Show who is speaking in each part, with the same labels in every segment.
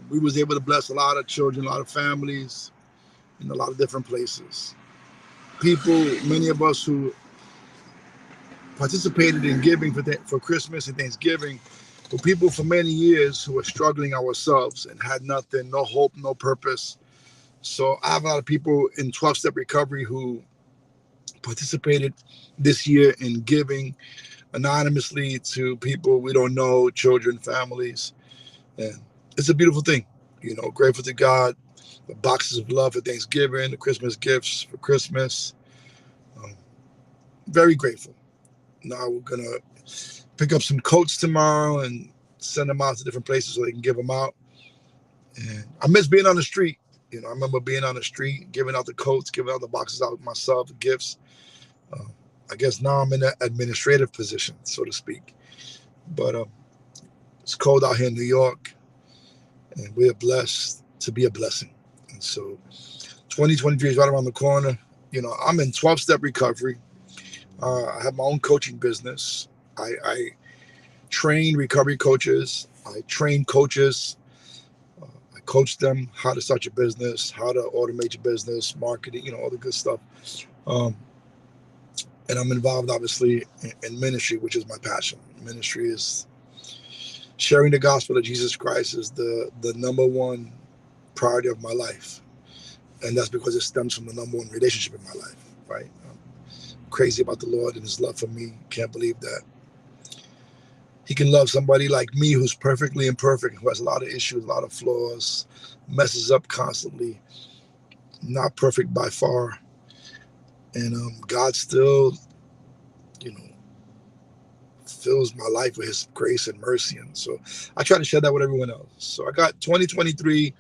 Speaker 1: We was able to bless a lot of children, a lot of families, in a lot of different places. People, many of us who participated in giving for Christmas and Thanksgiving, were people for many years who were struggling ourselves and had nothing, no hope, no purpose. So I have a lot of people in 12-step recovery who participated this year in giving anonymously to people we don't know, children, families. And it's a beautiful thing. Grateful to God, the boxes of love for Thanksgiving, the Christmas gifts for Christmas. Um, Very grateful. Now we're going to pick up some coats tomorrow and send them out to different places so they can give them out. And I miss being on the street. I remember being on the street, giving out the coats, giving out the boxes out myself, the gifts. Uh, I guess now I'm in an administrative position, so to speak. But it's cold out here in New York, and we're blessed to be a blessing. And so 2023 is right around the corner. I'm in 12-step recovery. I have my own coaching business. I train recovery coaches. I train coaches. I coach them how to start your business, how to automate your business, marketing, all the good stuff. Um, and I'm involved, obviously, in ministry, which is my passion. Ministry is sharing the gospel of Jesus Christ is the number one priority of my life. And that's because it stems from the number one relationship in my life, right? I'm crazy about the Lord and his love for me. Can't believe that he can love somebody like me who's perfectly imperfect, who has a lot of issues, a lot of flaws, messes up constantly, not perfect by far. And God still, you know, fills my life with his grace and mercy. And so I try to share that with everyone else. So I got 2023,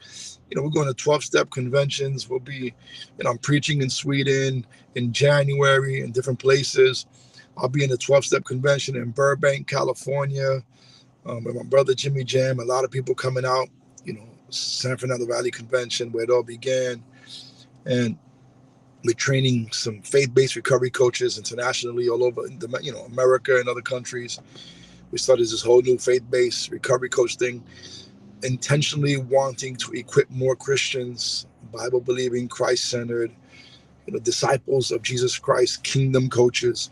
Speaker 1: we're going to 12-step conventions. We'll be, I'm preaching in Sweden in January in different places. I'll be in the 12-step convention in Burbank, California, with my brother Jimmy Jam. A lot of people coming out, San Fernando Valley Convention where it all began. And we're training some faith-based recovery coaches internationally all over, America and other countries. We started this whole new faith-based recovery coach thing, intentionally wanting to equip more Christians, Bible-believing, Christ-centered, disciples of Jesus Christ, kingdom coaches.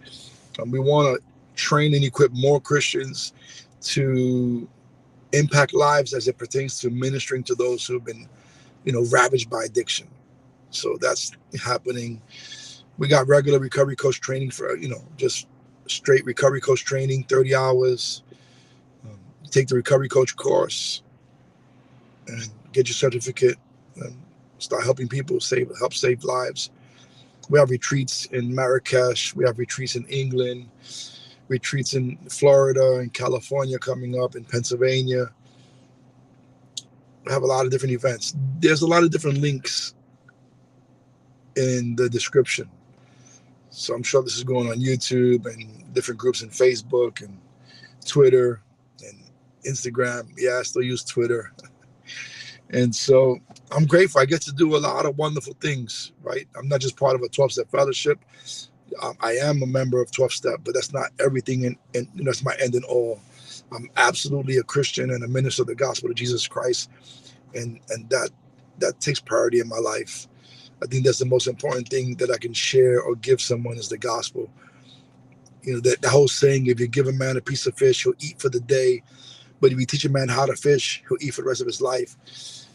Speaker 1: We want to train and equip more Christians to impact lives as it pertains to ministering to those who have been, ravaged by addiction. So that's happening. We got regular recovery coach training for, just straight recovery coach training, 30 hours. Take the recovery coach course and get your certificate and start helping people help save lives. We have retreats in Marrakesh. We have retreats in England, retreats in Florida and California coming up, in Pennsylvania. We have a lot of different events. There's a lot of different links in the description. So I'm sure this is going on YouTube and different groups in Facebook and Twitter and Instagram. Yeah, I still use Twitter. And so I'm grateful. I get to do a lot of wonderful things, right? I'm not just part of a 12-step fellowship. I am a member of 12-step, but that's not everything, and that's my end and all. I'm absolutely a Christian and a minister of the gospel of Jesus Christ, and that takes priority in my life. I think that's the most important thing that I can share or give someone is the gospel. The whole saying, if you give a man a piece of fish, he'll eat for the day. But if you teach a man how to fish, he'll eat for the rest of his life.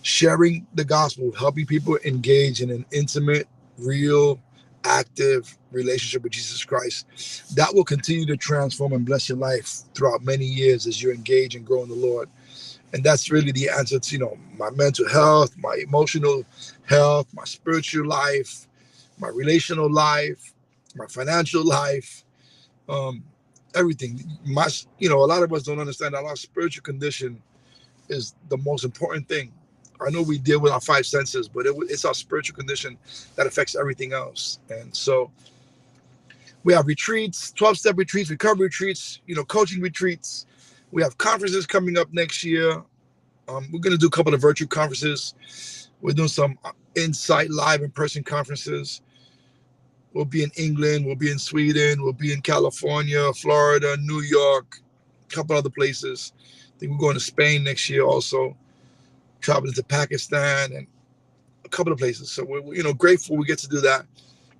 Speaker 1: Sharing the gospel, helping people engage in an intimate, real, active relationship with Jesus Christ, that will continue to transform and bless your life throughout many years as you engage and grow in the Lord. And that's really the answer to, my mental health, my emotional health, my spiritual life, my relational life, my financial life, everything. A lot of us don't understand that our spiritual condition is the most important thing. I know we deal with our five senses, but it's our spiritual condition that affects everything else. And so we have retreats, 12-step retreats, recovery retreats, coaching retreats. We have conferences coming up next year. We're going to do a couple of virtual conferences. We're doing some Insight live in-person conferences. We'll be in England. We'll be in Sweden. We'll be in California, Florida, New York, a couple other places. I think we're going to Spain next year also. traveling to Pakistan and a couple of places. So we're grateful we get to do that.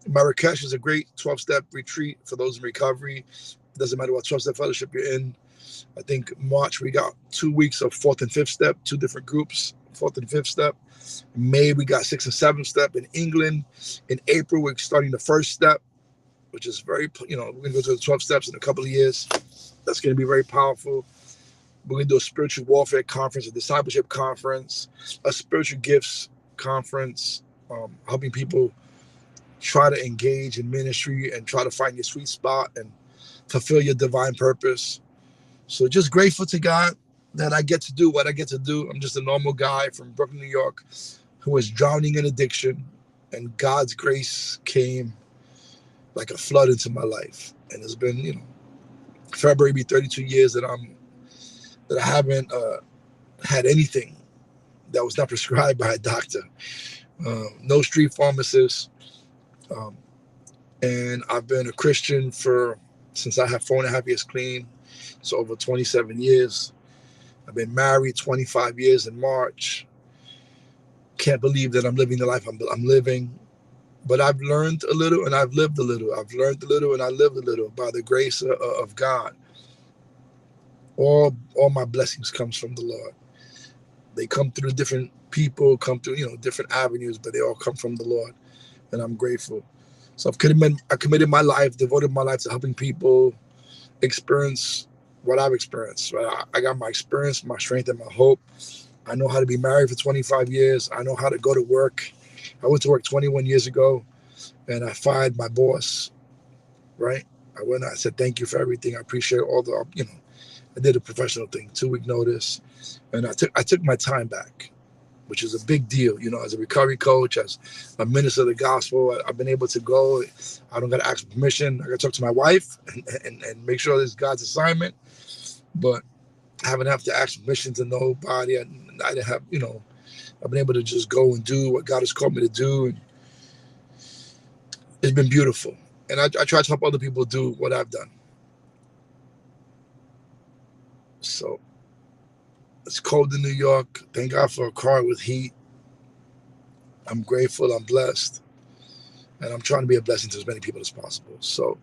Speaker 1: Marrakesh is a great 12-step retreat for those in recovery. It doesn't matter what 12-step fellowship you're in. I think March we got 2 weeks of 4th and 5th step, 2 different groups, 4th and 5th step. In May we got 6th and 7th step in England. In April we're starting the 1st step, which is very, we're going to go to the 12 steps in a couple of years. That's going to be very powerful. We're going to do a spiritual warfare conference, a discipleship conference, a spiritual gifts conference, helping people try to engage in ministry and try to find your sweet spot and fulfill your divine purpose. So just grateful to God that I get to do what I get to do. I'm just a normal guy from Brooklyn, New York, who was drowning in addiction, and God's grace came like a flood into my life. And it's been, February be 32 years that I haven't had anything that was not prescribed by a doctor. No street pharmacist. And I've been a Christian since I have 4.5 years clean. So over 27 years. I've been married 25 years in March. Can't believe that I'm living the life I'm living. But I've learned a little and I've lived a little. I've learned a little and I lived a little by the grace of God. All my blessings comes from the Lord. They come through different people, come through, different avenues, but they all come from the Lord. And I'm grateful. So I committed my life, devoted my life to helping people experience what I've experienced. Right? I got my experience, my strength, and my hope. I know how to be married for 25 years. I know how to go to work. I went to work 21 years ago, and I fired my boss, right? I said, thank you for everything. I appreciate all the, I did a professional thing, 2-week notice. And I took my time back, which is a big deal. As a recovery coach, as a minister of the gospel, I've been able to go. I don't got to ask for permission. I got to talk to my wife and make sure this is God's assignment. But I haven't have to ask permission to nobody. I didn't have, I've been able to just go and do what God has called me to do. And it's been beautiful. And I try to help other people do what I've done. So it's cold in New York. Thank God for a car with heat. I'm grateful. I'm blessed. And I'm trying to be a blessing to as many people as possible. So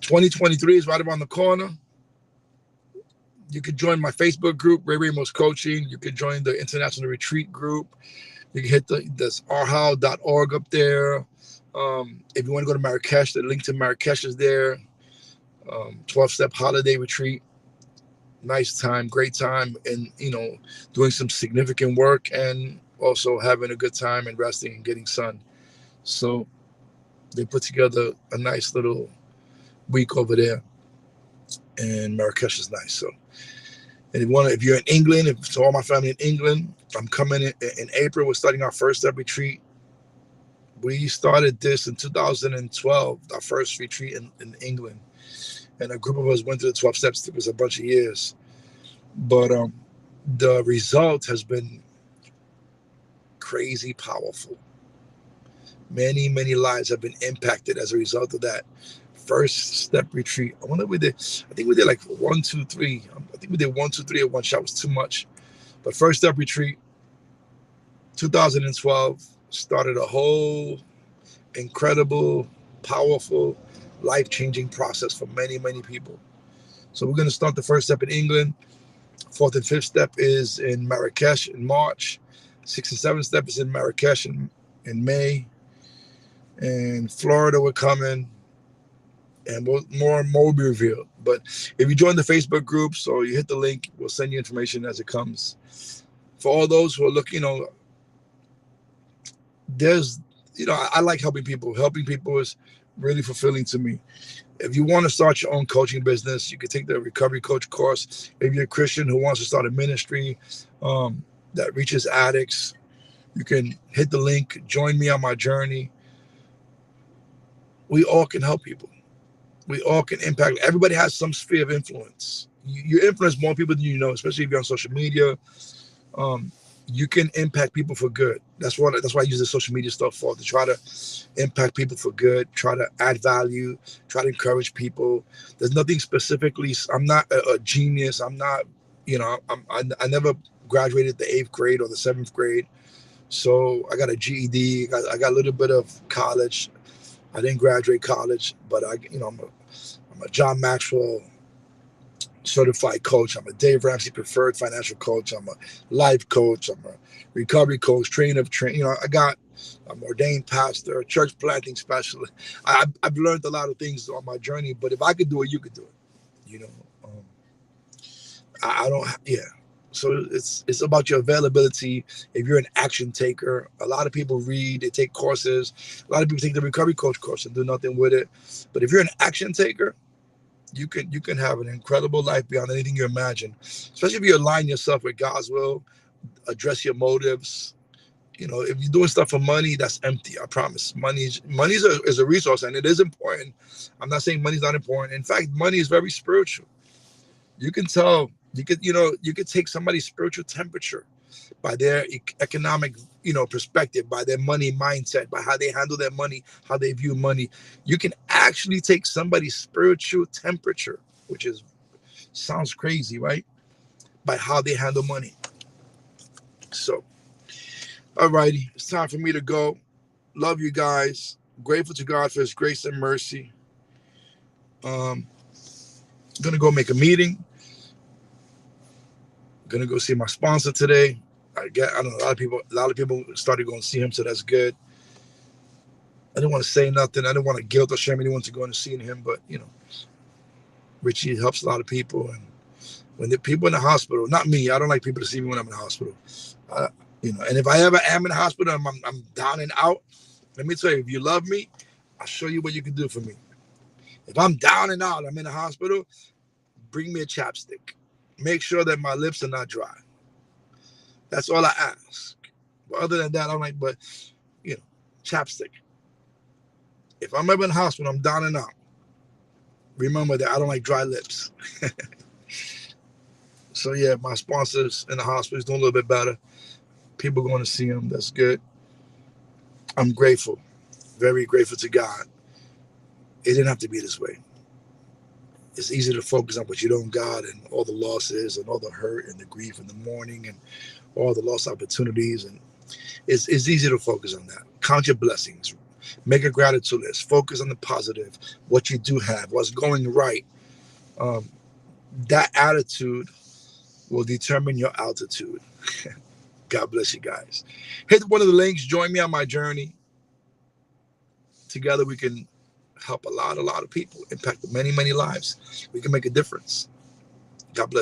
Speaker 1: 2023 is right around the corner. You could join my Facebook group, Ray Ramos Coaching. You could join the International Retreat group. You can hit there's arhal.org up there. If you want to go to Marrakesh, the link to Marrakesh is there. 12-step holiday retreat. Nice time, great time, and doing some significant work and also having a good time and resting and getting sun. So they put together a nice little week over there, and Marrakesh is nice. So, and if you're in England, if all my family in England, I'm coming in April. We're starting our first step retreat. We started this in 2012, our first retreat in England. And a group of us went to the 12 steps. It was a bunch of years. But the result has been crazy powerful. Many, many lives have been impacted as a result of that first step retreat. I think we did like 1, 2, 3. I think we did 1, 2, 3 at one shot. It was too much. But first step retreat, 2012, started a whole incredible, powerful, life-changing process for many, many people. So we're going to start the first step in England. 4th and 5th step is in Marrakesh in March. 6th and 7th step is in Marrakesh in May. And Florida we're coming. And more and more will be revealed. But if you join the Facebook groups or you hit the link, we'll send you information as it comes. For all those who are looking, I like helping people. Helping people is really fulfilling to me. If you want to start your own coaching business, you can take the Recovery Coach course. If you're a Christian who wants to start a ministry that reaches addicts, you can hit the link, join me on my journey. We all can help people. We all can impact. Everybody has some sphere of influence. You influence more people than you know, especially if you're on social media. You can impact people for good. That's why I use the social media stuff for, to try to impact people for good, try to add value, try to encourage people. There's nothing specifically. I'm not a genius. I'm not, I never graduated the 8th grade or the 7th grade. So I got a GED. I got a little bit of college. I didn't graduate college, but I'm a John Maxwell certified coach. I'm a Dave Ramsey preferred financial coach. I'm a life coach. I'm a recovery coach, trainer of train. I'm ordained pastor, church planting specialist. I've learned a lot of things on my journey, but if I could do it, you could do it. You know, um, I don't, yeah. So it's about your availability. If you're an action taker, a lot of people read, they take courses. A lot of people take the recovery coach course and do nothing with it. But if you're an action taker, you can have an incredible life beyond anything you imagine. Especially if you align yourself with God's will, address your motives. If you're doing stuff for money, that's empty. I promise. Money is a resource, and it is important. I'm not saying money's not important. In fact, money is very spiritual. You can tell. You could take somebody's spiritual temperature by their economic, perspective, by their money mindset, by how they handle their money, how they view money. You can actually take somebody's spiritual temperature, which sounds crazy, right? By how they handle money. So, alrighty, it's time for me to go. Love you guys. Grateful to God for His grace and mercy. Gonna go make a meeting. Gonna go see my sponsor today. I don't know, a lot of people started going to see him, so that's good. I didn't want to say nothing. I didn't want to guilt or shame anyone to go and see him, but Richie helps a lot of people. And when the people in the hospital, not me, I don't like people to see me when I'm in the hospital. And if I ever am in the hospital and I'm down and out, let me tell you, if you love me, I'll show you what you can do for me. If I'm down and out, I'm in the hospital, bring me a chapstick. Make sure that my lips are not dry. That's all I ask. But other than that, I'm like, chapstick. If I'm ever in the hospital, I'm down and out. Remember that I don't like dry lips. So yeah, my sponsors in the hospital is doing a little bit better. People going to see him. That's good. I'm grateful. Very grateful to God. It didn't have to be this way. It's easy to focus on what you don't got and all the losses and all the hurt and the grief and the mourning and all the lost opportunities. And it's easy to focus on that. Count your blessings. Make a gratitude list. Focus on the positive, what you do have, what's going right. That attitude will determine your altitude. God bless you guys. Hit one of the links. Join me on my journey. Together we can help a lot of people, impact many, many lives. We can make a difference. God bless.